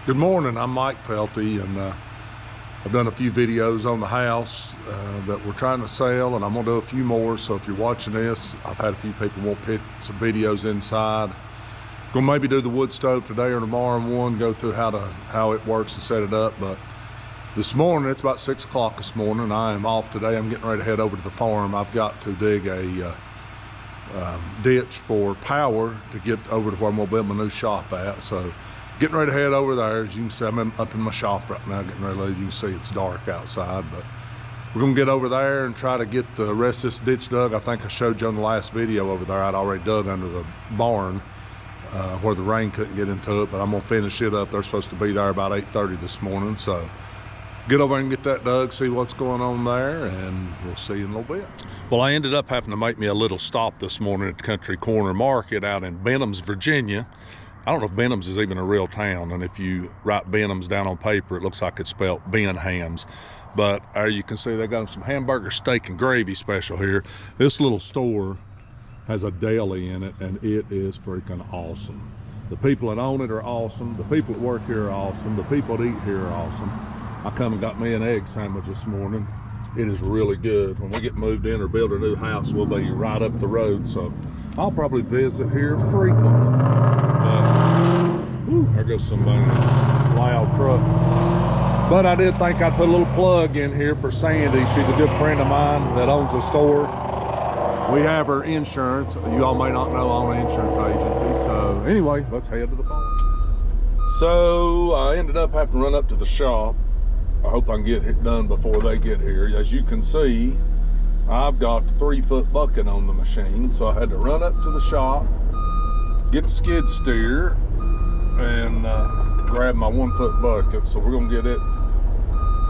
Good morning, I'm Mike Felty, and I've done a few videos on the house that we're trying to sell, and I'm gonna do a few more. So if you're watching this, I've had a few people want to put some videos inside. Gonna maybe do the wood stove today or tomorrow, and go through how it works and set it up. But this morning, it's about 6 o'clock this morning. I am off today. I'm getting ready to head over to the farm. I've got to dig a ditch for power to get over to where I'm gonna build my new shop at. So getting ready to head over there. As you can see, I'm up in my shop right now, getting ready to leave. You can see it's dark outside, but we're gonna get over there and try to get the rest of this ditch dug. I think I showed you on the last video over there, I'd already dug under the barn where the rain couldn't get into it, but I'm gonna finish it up. They're supposed to be there about 8:30 this morning, so get over and get that dug, see what's going on there, and we'll see you in a little bit. Well, I ended up having to make me a little stop this morning at the Country Corner Market out in Benhams, Virginia. I don't know if Benhams is even a real town, and if you write Benhams down on paper, it looks like it's spelled Ben Hams. But you can see they got some hamburger, steak, and gravy special here. This little store has a deli in it, and it is freaking awesome. The people that own it are awesome. The people that work here are awesome. The people that eat here are awesome. I come and got me an egg sandwich this morning. It is really good. When we get moved in or build a new house, we'll be right up the road, so I'll probably visit here frequently. There goes somebody in a loud truck. But I did think I'd put a little plug in here for Sandy. She's a good friend of mine that owns a store. We have her insurance. You all may not know, I own an insurance agency. So anyway, let's head to the farm. So I ended up having to run up to the shop. I hope I can get it done before they get here. As you can see, I've got the 3-foot bucket on the machine, so I had to run up to the shop, get the skid steer, and grab my 1-foot bucket. So we're gonna get it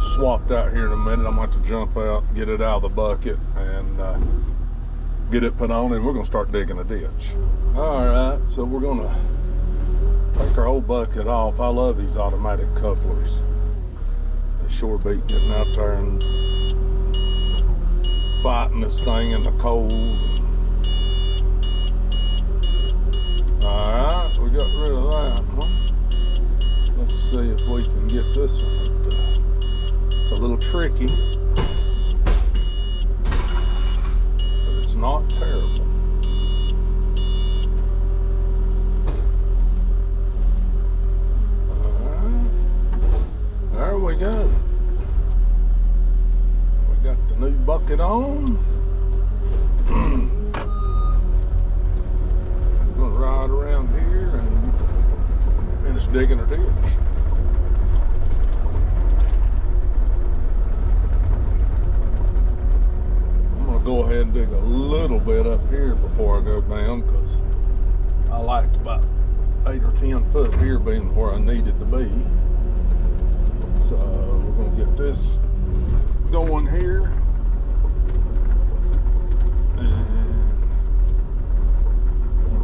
swapped out here in a minute. I'm gonna have to jump out, get it out of the bucket, and get it put on, and we're gonna start digging a ditch. All right, so we're gonna take our whole bucket off. I love these automatic couplers. They sure beat getting out there and fighting this thing in the cold. Alright, we got rid of that, huh? Let's see if we can get this one. It's a little tricky, but it's not terrible. Alright, there we go. We got the new bucket on. Ride around here and finish digging our ditch. I'm gonna go ahead and dig a little bit up here before I go down, because I liked about 8 or 10 foot here being where I needed to be. So we're gonna get this going here.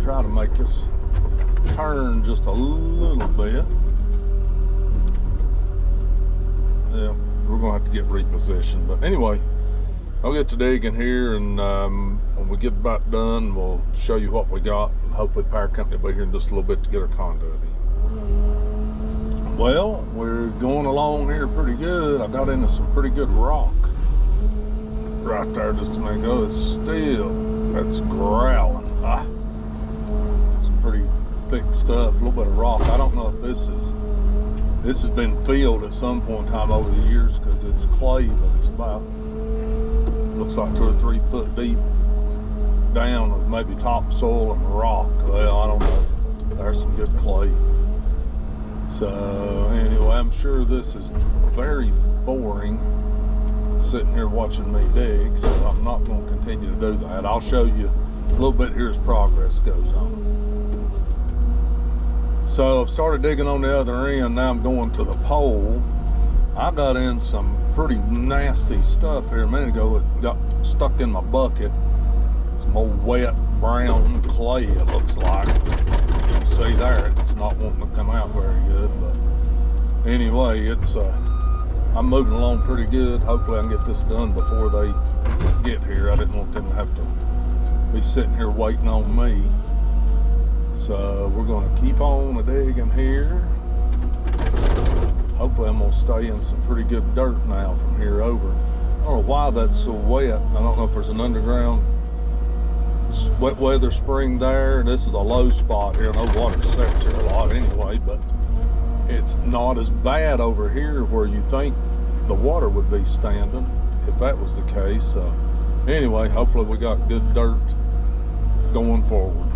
Try to make this turn just a little bit. Yeah, we're gonna have to get repositioned, but anyway, I'll get to digging here, and when we get about done, we'll show you what we got, and hopefully the power company will be here in just a little bit to get our conduit in. Well, we're going along here pretty good. I got into some pretty good rock right there just a minute ago. It's still, that's growling. Pretty thick stuff, a little bit of rock. I don't know if this has been filled at some point in time over the years, because it's clay, but it's about, looks like 2 or 3 foot deep down of maybe topsoil and rock. Well, I don't know. There's some good clay. So anyway, I'm sure this is very boring sitting here watching me dig, so I'm not going to continue to do that. I'll show you a little bit here as progress goes on. So I've started digging on the other end. Now I'm going to the pole. I got in some pretty nasty stuff here a minute ago. It got stuck in my bucket. Some old wet brown clay, it looks like. You can see there, it's not wanting to come out very good. But anyway, I'm moving along pretty good. Hopefully I can get this done before they get here. I didn't want them to have to be sitting here waiting on me. So we're going to keep on digging here. stay in some pretty good dirt now from here over. I don't know why that's so wet. I don't know if there's an underground wet weather spring there. This is a low spot here. No water sets here a lot anyway, but it's not as bad over here where you think the water would be standing if that was the case. Anyway, hopefully we got good dirt going forward.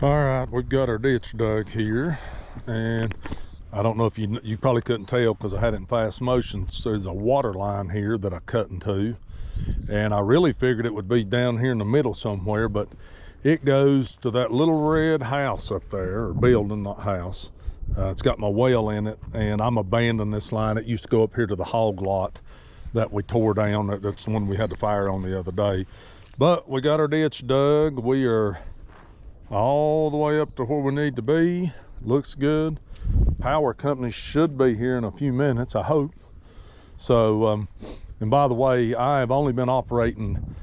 All right, we've got our ditch dug here, and I don't know if you probably couldn't tell because I had it in fast motion. So there's a water line here that I cut into, and I really figured it would be down here in the middle somewhere, but it goes to that little red house up there, or building, not house. It's got my well in it, and I'm abandoning this line. It used to go up here to the hog lot that we tore down. That's the one we had the fire on the other day. But we got our ditch dug. We are all the way up to where we need to be. Looks good. Power company should be here in a few minutes, I hope. So, and by the way, I have only been operating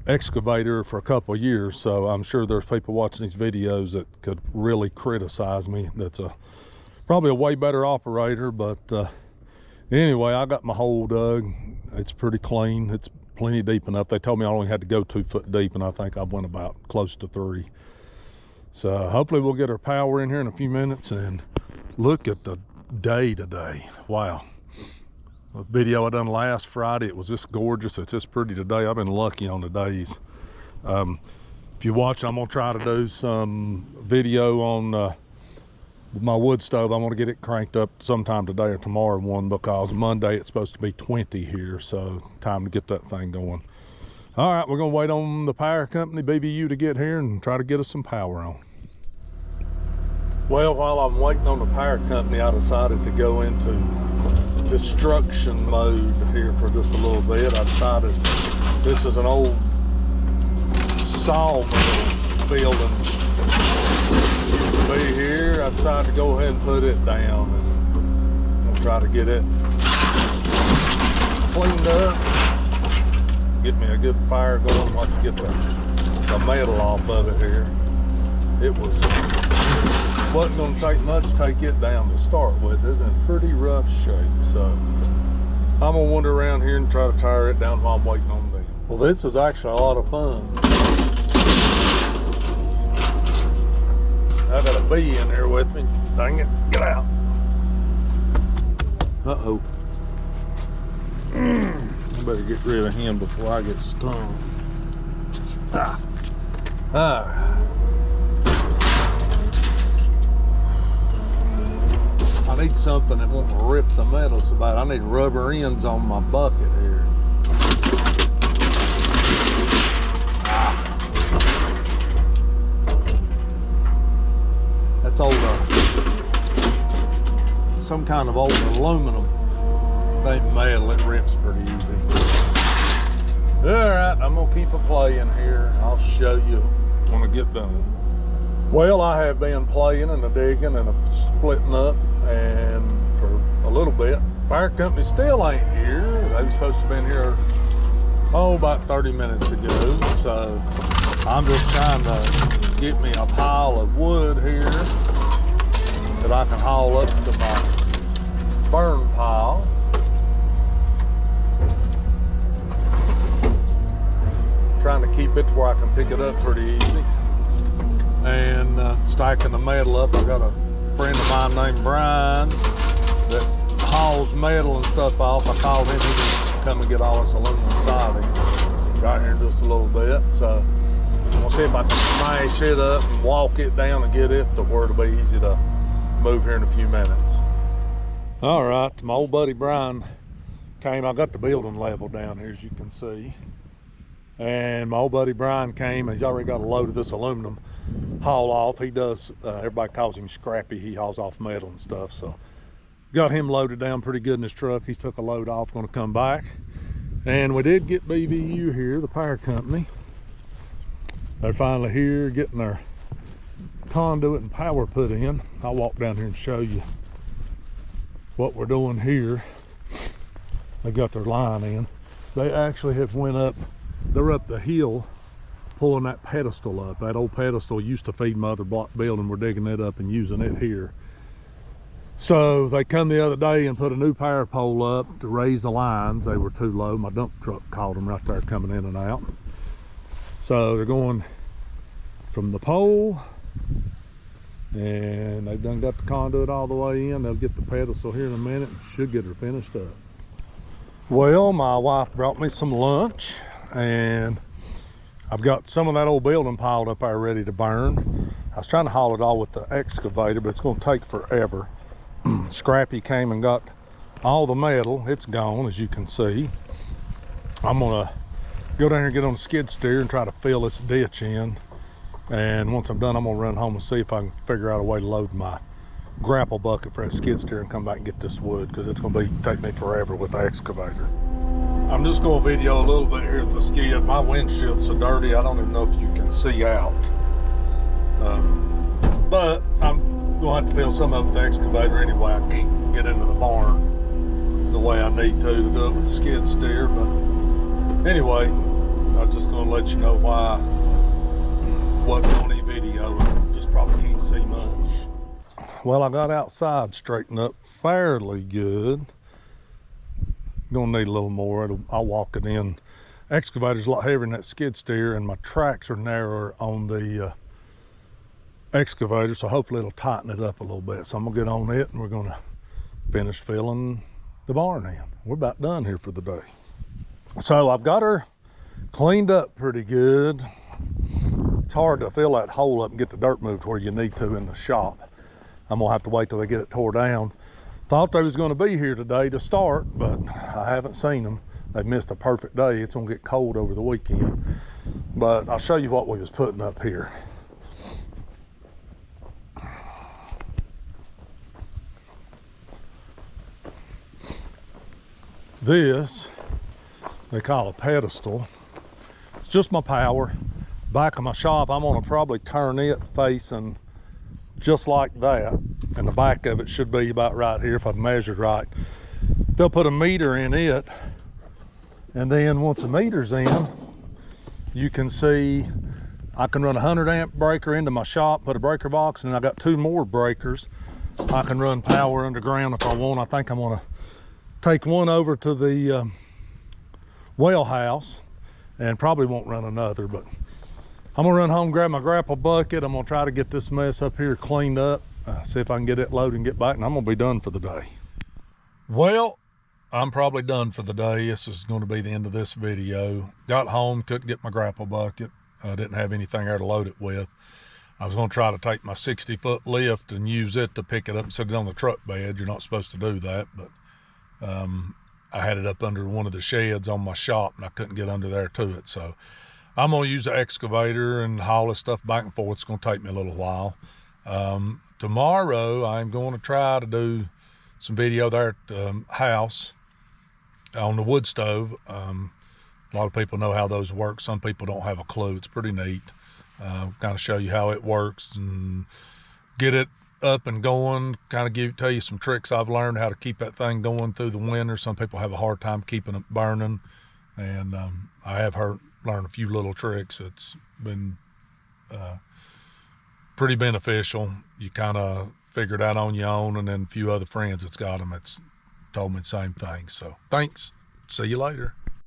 excavator for a couple of years, so I'm sure there's people watching these videos that could really criticize me. That's probably a way better operator, but anyway, I got my hole dug. It's pretty clean. It's plenty deep enough. They told me I only had to go 2 foot deep, and I think I went about close to 3. So hopefully we'll get our power in here in a few minutes. And look at the day today. Wow. The video I done last Friday, it was just gorgeous. It's just pretty today. I've been lucky on the days. If you watch, I'm gonna try to do some video on my wood stove. I'm gonna get it cranked up sometime today or tomorrow because Monday it's supposed to be 20 here. So time to get that thing going. All right, we're gonna wait on the power company, BVU, to get here and try to get us some power on. Well, while I'm waiting on the power company, I decided to go into destruction mode here for just a little bit. I decided this is an old sawmill building. Used to be here. I decided to go ahead and put it down and I'll try to get it cleaned up. Get me a good fire going. Watch to get the metal off of it here. It wasn't going to take much to take it down to start with. It's in pretty rough shape, so I'm going to wander around here and try to tire it down while I'm waiting on them. Well, this is actually a lot of fun. I got a bee in there with me. Dang it, get out. Uh-oh. I better get rid of him before I get stung. I need something that won't rip the metal so bad. I need rubber ends on my bucket here. That's old, some kind of old aluminum. It ain't metal, it rips pretty easy. All right, I'm gonna gonna keep it playing here. I'll show you when I get done. Well, I have been playing and digging and splitting up, and for a little bit. Fire company still ain't here. They were supposed to have been here, about 30 minutes ago. So I'm just trying to get me a pile of wood here that I can haul up to my burn pile. Trying to keep it to where I can pick it up pretty easy. And stacking the metal up. I got a friend of mine named Brian that hauls metal and stuff off. I called him, he can come and get all this aluminum siding right here in just a little bit. So I'm gonna see if I can smash it up and walk it down and get it to where it'll be easy to move here in a few minutes. All right, my old buddy Brian came. I got the building level down here, as you can see. And my old buddy Brian came. He's already got a load of this aluminum haul off. He does, everybody calls him Scrappy. He hauls off metal and stuff. So got him loaded down pretty good in his truck. He took a load off, gonna come back. And we did get BBU here, the power company. They're finally here getting their conduit and power put in. I'll walk down here and show you what we're doing here. They got their line in. They actually have went up, they're up the hill pulling that pedestal up. That old pedestal used to feed my other block building. We're digging it up and using it here. So they come the other day and put a new power pole up to raise the lines. They were too low. My dump truck caught them right there coming in and out. So they're going from the pole, and they've done got the conduit all the way in. They'll get the pedestal here in a minute and should get her finished up. Well, my wife brought me some lunch, and I've got some of that old building piled up there ready to burn. I was trying to haul it all with the excavator, but it's going to take forever. Scrappy came and got all the metal. It's gone, as you can see. I'm gonna go down here and get on the skid steer and try to fill this ditch in. And once I'm done, I'm gonna run home and see if I can figure out a way to load my grapple bucket for that skid steer and come back and get this wood, because it's gonna take me forever with the excavator. I'm just gonna video a little bit here at the skid. My windshield's so dirty, I don't even know if you can see out. But I'm gonna have to fill some of it with the excavator anyway. I can't get into the barn the way I need to do it with the skid steer. But anyway, I'm just gonna let you know why wasn't on any video. Just probably can't see much. Well, I got outside straightened up fairly good. Gonna need a little more. I'll walk it in. Excavator's a lot heavier than that skid steer, and my tracks are narrower on the excavator, so hopefully it'll tighten it up a little bit. So I'm gonna get on it and we're gonna finish filling the barn in. We're about done here for the day. So I've got her cleaned up pretty good. It's hard to fill that hole up and get the dirt moved where you need to in the shop. I'm gonna have to wait till they get it tore down. Thought they was gonna be here today to start, but I haven't seen them. They've missed a perfect day. It's gonna get cold over the weekend. But I'll show you what we was putting up here. This, they call a pedestal. It's just my power. Back of my shop, I'm gonna probably turn it facing just like that. And the back of it should be about right here if I've measured right. They'll put a meter in it. And then once the meter's in, you can see I can run a 100 amp breaker into my shop, put a breaker box, and I got 2 more breakers. I can run power underground if I want. I think I'm gonna take one over to the well house and probably won't run another, but I'm gonna run home, grab my grapple bucket. I'm gonna try to get this mess up here cleaned up, see if I can get it loaded and get back, and I'm gonna be done for the day. Well, I'm probably done for the day. This is going to be the end of this video. Got home, couldn't get my grapple bucket. I didn't have anything there to load it with. I was going to try to take my 60-foot lift and use it to pick it up and set it on the truck bed. You're not supposed to do that, but I had it up under one of the sheds on my shop and I couldn't get under there to it. So I'm going to use the excavator and haul this stuff back and forth. It's going to take me a little while. Tomorrow I'm going to try to do some video there at the house on the wood stove. A lot of people know how those work. Some people don't have a clue. It's pretty neat. Kind of show you how it works and get it up and going. Kind of tell you some tricks I've learned how to keep that thing going through the winter. Some people have a hard time keeping it burning, and I have learned a few little tricks. It's been pretty beneficial. You kind of figure it out on your own, and then a few other friends that's got them, it's told me the same thing. So thanks. See you later.